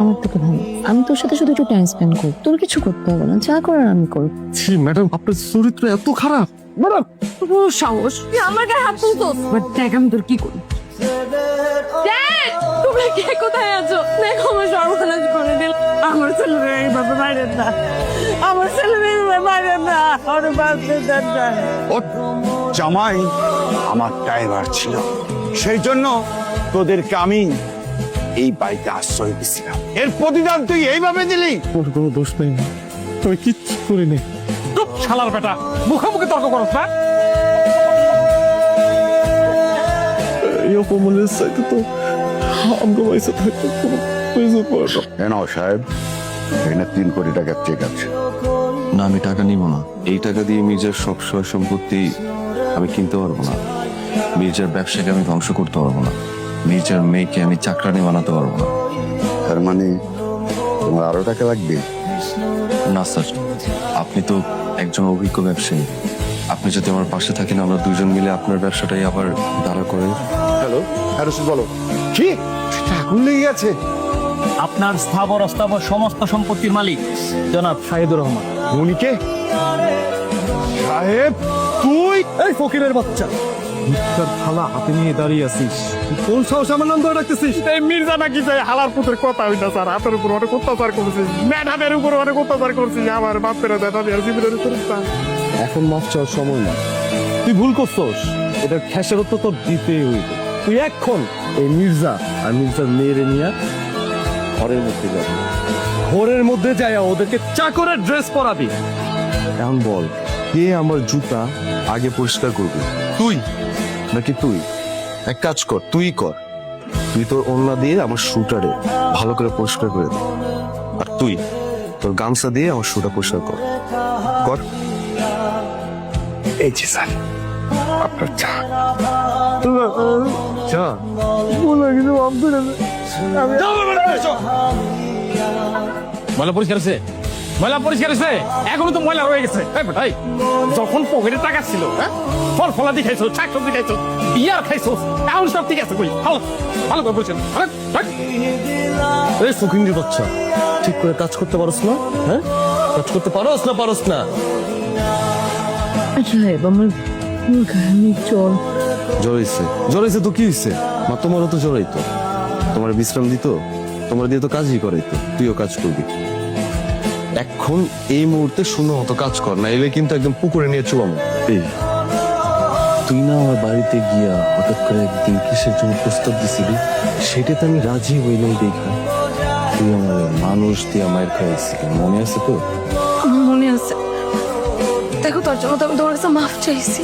আমার থেকে ভালো। আমি তোর সাথে শুধু একটু টাইম স্পেন্ড করব, তোর কিছু করতে হবে না, যা করার আমি করব। ছি ম্যাডাম, আপনার চরিত্র এত খারাপ। ম্যাডাম, তোর সাহস, তুই আমার গায়ে হাত তুলছিস। বাট দেখ আমি তোর কি করি। ড্যাড, তোমরা কে কোথায় আছো? দেখো আমার সর্বনাশ করে দিল। আমার ছেলে এইভাবে বাইরে না, আমার ছেলে এইভাবে বাইরে না, আমার বাচ্চা দাদা। ও জামাই আমার ড্রাইভার ছিল, সেই জন্য তোদেরকে আমি এই বাড়িতে আশ্রয় দিছিলাম। এর প্রতিদান তুই এইভাবে দিলি? ওর কোনো দোষ নেই, আমি কিচ্ছু করিনি। চুপ শালার বেটা, মুখোমুখি তর্ক করছ না? এই অপমানের চাইতে তো আমরা পয়সা থাকতে কোনো পয়সা পড়ে না। কেন সাহেব, এখানে 3 কোটি টাকার চেক আছে। না, আমি টাকা নিব না। এই টাকা দিয়ে মির্জার সব সয় সম্পত্তি আমি কিনতে পারবো না। মির্জার ব্যবসাকে আমি ধ্বংস করতে পারবো না। মির্জার মেয়েকে আমি চাকরানি বানাতে পারবো না। তার মানে তোমার আরো টাকা লাগবে? না স্যার, আপনি তো একজন অভিজ্ঞ ব্যবসায়ী। আপনি যদি আমার পাশে থাকেন, আমরা দুজন মিলে আপনার ব্যবসাটাই আবার দাঁড়া করে। হ্যালো, হ্যাঁ রশিদ বলো। কি আগুন লেগে গেছে? আপনার স্থাবর অস্থাবর সমস্ত সম্পত্তির মালিক জনাব শাহিদুর রহমান। উনিকে? সাহেব তুই? এই ফকিরের বাচ্চা, মিথ্যার থালা হাতে নিয়ে দাঁড়িয়ে আছিস। তুই কোন সাহস আমার নাম ধরে রাখতেছিস? এই মির্জা নাকি যে হালার পুতের কথা হইতা স্যার, হাতের উপর অনেক অত্যাচার করছিস, ম্যাডামের উপর অনেক অত্যাচার করছিস, আমার বাপের দাদা আর জীবনের উপরে। এখন মাফ চাওয়ার সময় না, তুই ভুল করছস। এটার খেসারত তোর দিতেই হইবে। তুই এখন এই মির্জা আর মির্জার মেয়েরে নিয়ে ঘরের মধ্যে যাবি। ঘরের মধ্যে যাইয়া ওদেরকে চাকরের ড্রেস পরাবি। এখন বল, কে আমার জুতা আগে পরিষ্কার করবে, তুই নাকি তুই? এক কাজ কর, তুই কর। তুই তোর ওড়না দিয়ে আমার শুটারে ভালো করে পরিষ্কার করে দে, আর তুই তোর গামছা দিয়ে আমার শুটা পরিষ্কার কর। কর। এই যে স্যার আপনার চা। চা ময়লা পরিষ্কার আছে, ময়লা পরিষ্কার আছে, এখনো তো ময়লা রয়ে গেছে। ভাই, যখন পকেটে টাকা ছিল, হ্যাঁ, ফল ফলাদি খাইছো, শাক সবজি খাইছো, ইয়ার খাইছো, এখন সব ঠিক আছে। কই ভালো ভালো করে বলছেন। এই ফকিন্দি বাচ্চা, ঠিক করে কাজ করতে পারোস না? হ্যাঁ, কাজ করতে পারোস না? পারোস না? সাহেব আমার আমি চল। জড়াইছে জড়াইছে তো কি হয়েছে? মা তোমারও তো জড়াইতো, তোমার বিশ্রাম দিত, তোমার দিয়ে তো কাজই করাইতো, তুইও কাজ করবি। এখন এই মুহূর্তে শূন্য মতো কাজ কর, না এলে কিন্তু একদম পুকুরে নিয়ে চুবামো। এই তুই না আমার বাড়িতে গিয়া হঠাৎ করে একদিন কিসের জন্য প্রস্তাব দিছিলি, সেটাতে আমি রাজি হই নাই দেখা। তুই আমার মানুষ দিয়ে মায়ের খাইছিলি, মনে আছে তো? আমার মনে আছে। দেখো তোর জন্য তো আমি তোমার কাছে মাফ চাইছি।